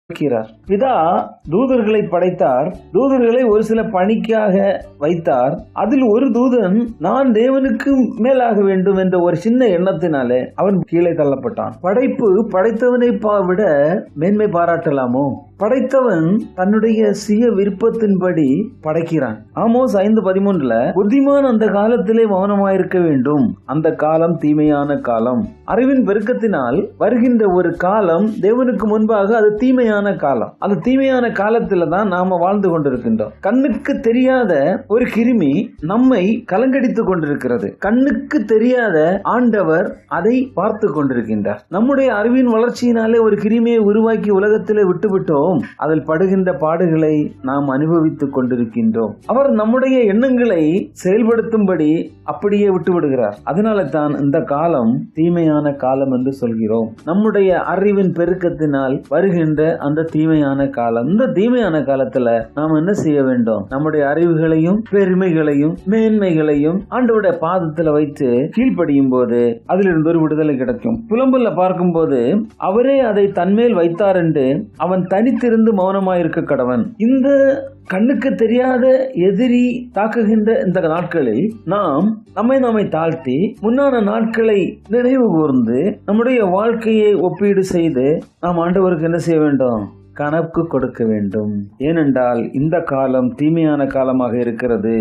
பிதா தூதர்களை படைத்தார். தூதர்களை ஒரு சில பணிக்காக வைத்தார். அதில் ஒரு தூதன் நான் தேவனுக்கு மேலாக வேண்டும் என்ற ஒரு சின்ன எண்ணத்தினாலே அவன் கீழே தள்ளப்பட்டான். படைப்பு படைத்தவனை விட மேன்மை பாராட்டலாமோ? படைத்தவன் தன்னுடைய சுய விருப்பத்தின்படி படைக்கிறான். ஆமோஸ் 5:13 புத்திமான் அந்த காலத்திலே மௌனமாயிருக்க வேண்டும், அந்த காலம் தீமையான காலம். அறிவின் பெருக்கத்தினால் வருகின்ற ஒரு காலம் தேவனுக்கு முன்பாக அது தீமையான காலம். அந்த தீமையான காலத்துல தான் நாம வாழ்ந்து கொண்டிருக்கின்றோம். கண்ணுக்கு தெரியாத ஒரு கிருமி நம்மை கலங்கடித்துக் கொண்டிருக்கிறது. கண்ணுக்கு தெரியாத ஆண்டவர் அதை பார்த்து கொண்டிருக்கின்றார். நம்முடைய அறிவின் வளர்ச்சியினாலே ஒரு கிருமியை உருவாக்கி உலகத்திலே விட்டுவிட்டோம். அதில் படுகின்ற பாடுகளை நாம் அனுபவித்துக் கொண்டிருக்கின்றோம். அவர் நம்முடைய எண்ணங்களை செயல்படுத்தும்படி அப்படியே விட்டு விடுகிறார். அதனால தான் இந்த காலம் தீமையான காலம் என்று சொல்கிறோம். நம்முடைய அறிவின் பெருக்கத்தினால் வருகின்ற அந்த தீமையான காலம். இந்த தீமையான காலத்துல நாம் என்ன செய்ய வேண்டும்? நம்முடைய அறிவுகளையும் பெருமைகளையும் மேன்மைகளையும் ஆண்டவருடைய பாதத்துல வைத்து கீழ்ப்படியும் போது அதிலிருந்து ஒரு விடுதலை கிடைக்கும். புலம்பல்ல பார்க்கும் போது அவரே அதை தன்மேல் வைத்தார் என்று அவன் தனித்திருந்து மௌனமாயிருக்க கடவன். இந்த கண்ணுக்கு தெரியாத எதிரி தாக்குகின்ற இந்த நாட்களில் நாம் நம்மை தாழ்த்தி முன்னான நாட்களை நினைவு கூர்ந்து நம்முடைய வாழ்க்கையை ஒப்பீடு செய்து நாம் ஆண்டவருக்கு என்ன செய்ய வேண்டும்? கணக்கு கொடுக்க வேண்டும். ஏனென்றால் இந்த காலம் தீமையான காலமாக இருக்கிறது.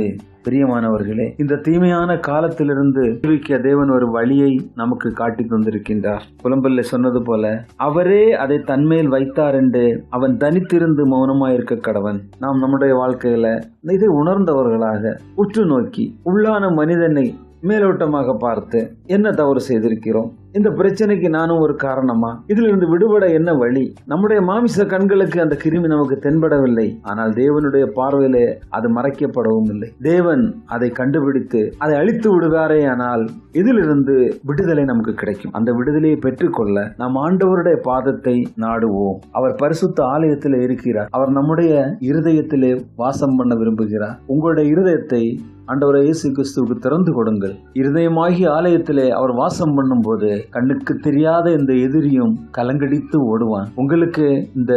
பிரியமானவர்களே, இந்த தீமையான காலத்திலிருந்து விடுவிக்க தேவன் ஒரு வழியை நமக்கு காட்டி தந்திருக்கின்றார். புலம்பல்ல சொன்னது போல அவரே அதை தன்மேல் வைத்தார் என்று அவன் தனித்திருந்து மௌனமாயிருக்க கடவன். நாம் நம்முடைய வாழ்க்கையில இதை உணர்ந்தவர்களாக உற்று நோக்கி உள்ளான மனிதனை மேலோட்டமாக பார்த்து என்ன தவறு செய்திருக்கிறோம், இந்த பிரச்சனைக்கு நானும் ஒரு காரணமா, இதிலிருந்து விடுபட என்ன வழி? நம்முடைய மாமிச கண்களுக்கு அந்த கிருமி நமக்கு தென்படவில்லை. ஆனால் தேவனுடைய பார்வையிலே அது மறைக்கப்படவும் இல்லை. தேவன் அதை கண்டுபிடித்து அதை அழித்து விடுவாரே. ஆனால் இதிலிருந்து விடுதலை நமக்கு கிடைக்கும். அந்த விடுதலையை பெற்றுக்கொள்ள நாம் ஆண்டவருடைய பாதத்தை நாடுவோம். அவர் பரிசுத்த ஆலயத்தில் இருக்கிறார். அவர் நம்முடைய இருதயத்திலே வாசம் பண்ண விரும்புகிறார். உங்களுடைய இருதயத்தை ஆண்டவரே இயேசு கிறிஸ்துவுக்கு திறந்து கொடுங்கள். இருதயமாகி ஆலயத்திலே அவர் வாசம் பண்ணும் போது கண்ணுக்கு தெரியாத இந்த எதிரியும் கலங்கடித்து ஓடுவான். உங்களுக்கு இந்த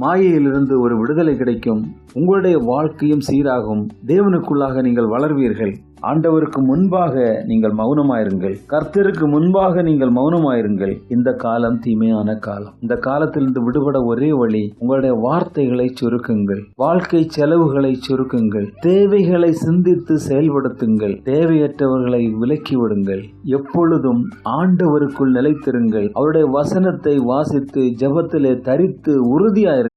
மாயையிலிருந்து ஒரு விடுதலை கிடைக்கும். உங்களுடைய வாழ்க்கையும் சீராகும். தேவனுக்குள்ளாக நீங்கள் வளர்வீர்கள். ஆண்டவருக்கு முன்பாக நீங்கள் மௌனமாயிருங்கள். கர்த்தருக்கு முன்பாக நீங்கள் மௌனமாயிருங்கள். இந்த காலம் தீமையான காலம். இந்த காலத்திலிருந்து விடுபட ஒரே வழி, உங்களுடைய வார்த்தைகளை சுருக்குங்கள். வாழ்க்கை செலவுகளை சுருக்குங்கள். தேவைகளை சிந்தித்து செயல்படுத்துங்கள். தேவையற்றவர்களை விலக்கி விடுங்கள். எப்பொழுதும் ஆண்டவருக்குள் நிலைத்திருங்கள். அவருடைய வசனத்தை வாசித்து ஜெபத்திலே தரித்து உறுதியாயிருங்கள்.